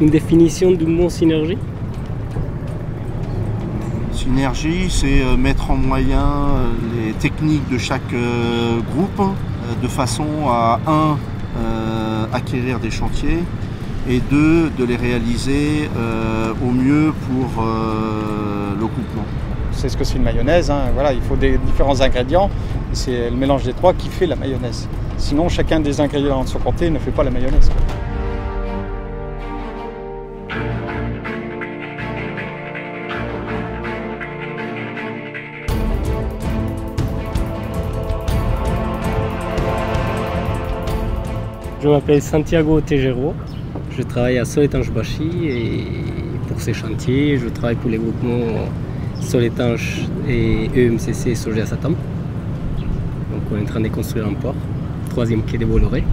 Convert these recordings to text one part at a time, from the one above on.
Une définition du mot synergie? Synergie, c'est mettre en moyen les techniques de chaque groupe de façon à, acquérir des chantiers et deux, de les réaliser au mieux pour le groupement. C'est ce que c'est une mayonnaise, hein. Voilà, il faut des différents ingrédients, c'est le mélange des trois qui fait la mayonnaise. Sinon, chacun des ingrédients de son côté ne fait pas la mayonnaise, quoi. Je m'appelle Santiago Tejero, je travaille à Soletanche-Bachy et pour ces chantiers, je travaille pour les groupements Soletanche et EMCC Sogea Satom. Donc on est en train de construire un port, troisième quai de Bolloré.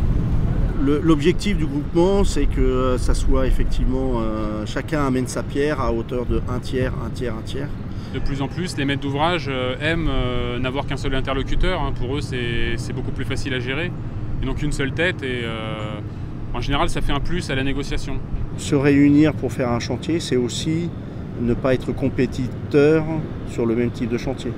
L'objectif du groupement, c'est que ça soit effectivement, chacun amène sa pierre à hauteur de un tiers, un tiers, un tiers. De plus en plus, les maîtres d'ouvrage aiment n'avoir qu'un seul interlocuteur. Hein. Pour eux, c'est beaucoup plus facile à gérer. Et donc une seule tête, et en général, ça fait un plus à la négociation. Se réunir pour faire un chantier, c'est aussi ne pas être compétiteur sur le même type de chantier.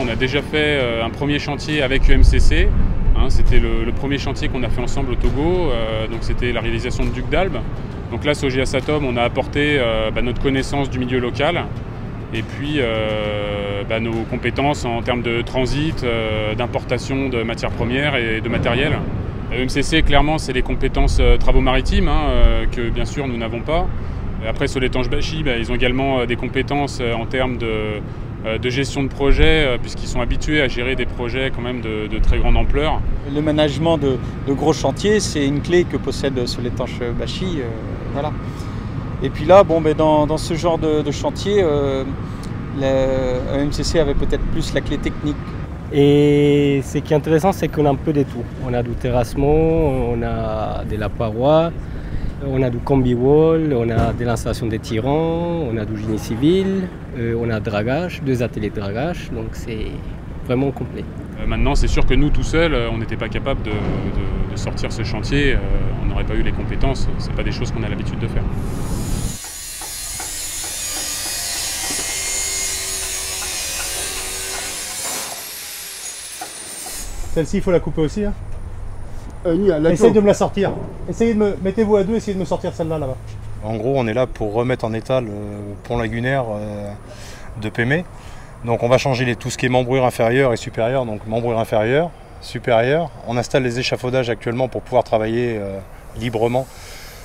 On a déjà fait un premier chantier avec UMCC. C'était le premier chantier qu'on a fait ensemble au Togo, donc c'était la réalisation de Duc d'Albe. Donc là, Sogea Satom, on a apporté notre connaissance du milieu local et puis nos compétences en termes de transit, d'importation de matières premières et de matériel. UMCC, clairement, c'est les compétences travaux maritimes, que bien sûr nous n'avons pas. Après, Soletanche-Bachy, ils ont également des compétences en termes de gestion de projet, puisqu'ils sont habitués à gérer des projets quand même de très grande ampleur. Le management de gros chantiers, c'est une clé que possède Soletanche-Bachy. Voilà. Et puis là, dans ce genre de chantier, la MCC avait peut-être plus la clé technique. Et ce qui est intéressant, c'est qu'on a un peu de tout. On a du terrassement, on a de la paroi, on a du combi-wall, on a de l'installation des tirants, on a du génie civil, on a dragage, 2 ateliers de dragage, donc c'est vraiment complet. Maintenant, c'est sûr que nous, tout seuls, on n'était pas capable de sortir ce chantier, on n'aurait pas eu les compétences, ce n'est pas des choses qu'on a l'habitude de faire. Celle-ci, il faut la couper aussi, hein. Essayez de me la sortir. Mettez-vous à deux, essayez de me sortir celle-là, là-bas. En gros, on est là pour remettre en état le pont lagunaire de Pémé. Donc on va changer tout ce qui est membrure inférieure et supérieure. Donc membrure inférieure, supérieure. On installe les échafaudages actuellement pour pouvoir travailler librement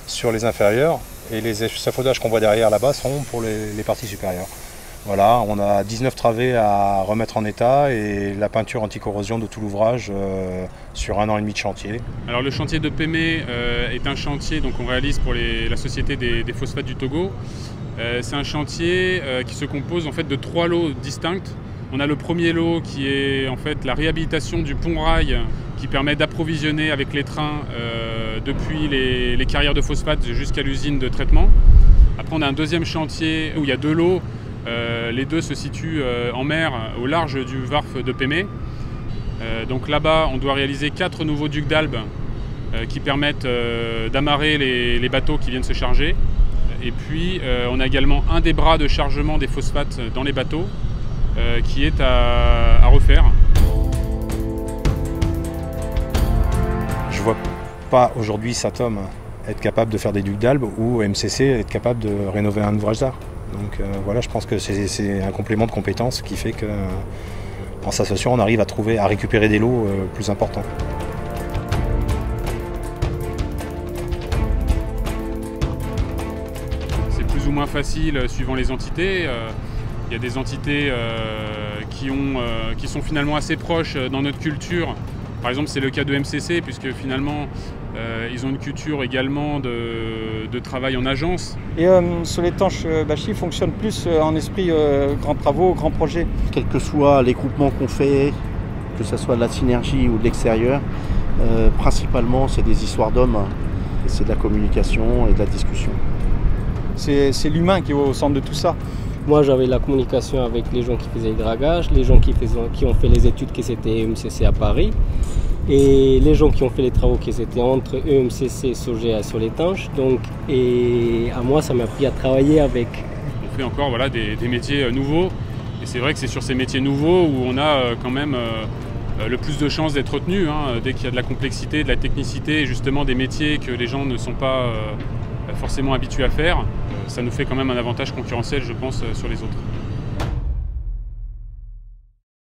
sur les inférieures. Et les échafaudages qu'on voit derrière là-bas seront pour les parties supérieures. Voilà, on a 19 travées à remettre en état et la peinture anti-corrosion de tout l'ouvrage sur 1 an et demi de chantier. Alors le chantier de Pémé est un chantier qu'on réalise pour la Société des phosphates du Togo. C'est un chantier qui se compose en fait de 3 lots distincts. On a le premier lot qui est en fait la réhabilitation du pont-rail qui permet d'approvisionner avec les trains depuis les carrières de phosphate jusqu'à l'usine de traitement. Après on a un deuxième chantier où il y a 2 lots. Les 2 se situent en mer au large du Varf de Pémé. Donc là-bas, on doit réaliser 4 nouveaux ducs d'Albe qui permettent d'amarrer les bateaux qui viennent se charger. Et puis, on a également un des bras de chargement des phosphates dans les bateaux qui est à refaire. Je ne vois pas aujourd'hui Satom être capable de faire des ducs d'Albe ou MCC être capable de rénover un ouvrage d'art. Donc voilà, je pense que c'est un complément de compétences qui fait qu'en s'associant, on arrive à récupérer des lots plus importants. C'est plus ou moins facile suivant les entités. Il y a des entités qui sont finalement assez proches dans notre culture. Par exemple, c'est le cas de MCC, puisque finalement, ils ont une culture également de travail en agence. Et Soletanche-Bachy fonctionne plus en esprit grands travaux, grands projets. Quels que soient les groupements qu'on fait, que ce soit de la synergie ou de l'extérieur, principalement c'est des histoires d'hommes. c'est de la communication et de la discussion. C'est l'humain qui est au centre de tout ça. Moi, j'avais la communication avec les gens qui faisaient le dragage, les gens qui ont fait les études qui étaient EMCC à Paris, et les gens qui ont fait les travaux qui étaient entre EMCC, Sogea et Soletanche. Donc, et à moi, ça m'a appris à travailler avec. On fait encore voilà, des métiers nouveaux, et c'est vrai que c'est sur ces métiers nouveaux où on a quand même le plus de chances d'être retenu, hein, dès qu'il y a de la complexité, de la technicité, et justement des métiers que les gens ne sont pas forcément habitués à faire. Ça nous fait quand même un avantage concurrentiel, je pense, sur les autres.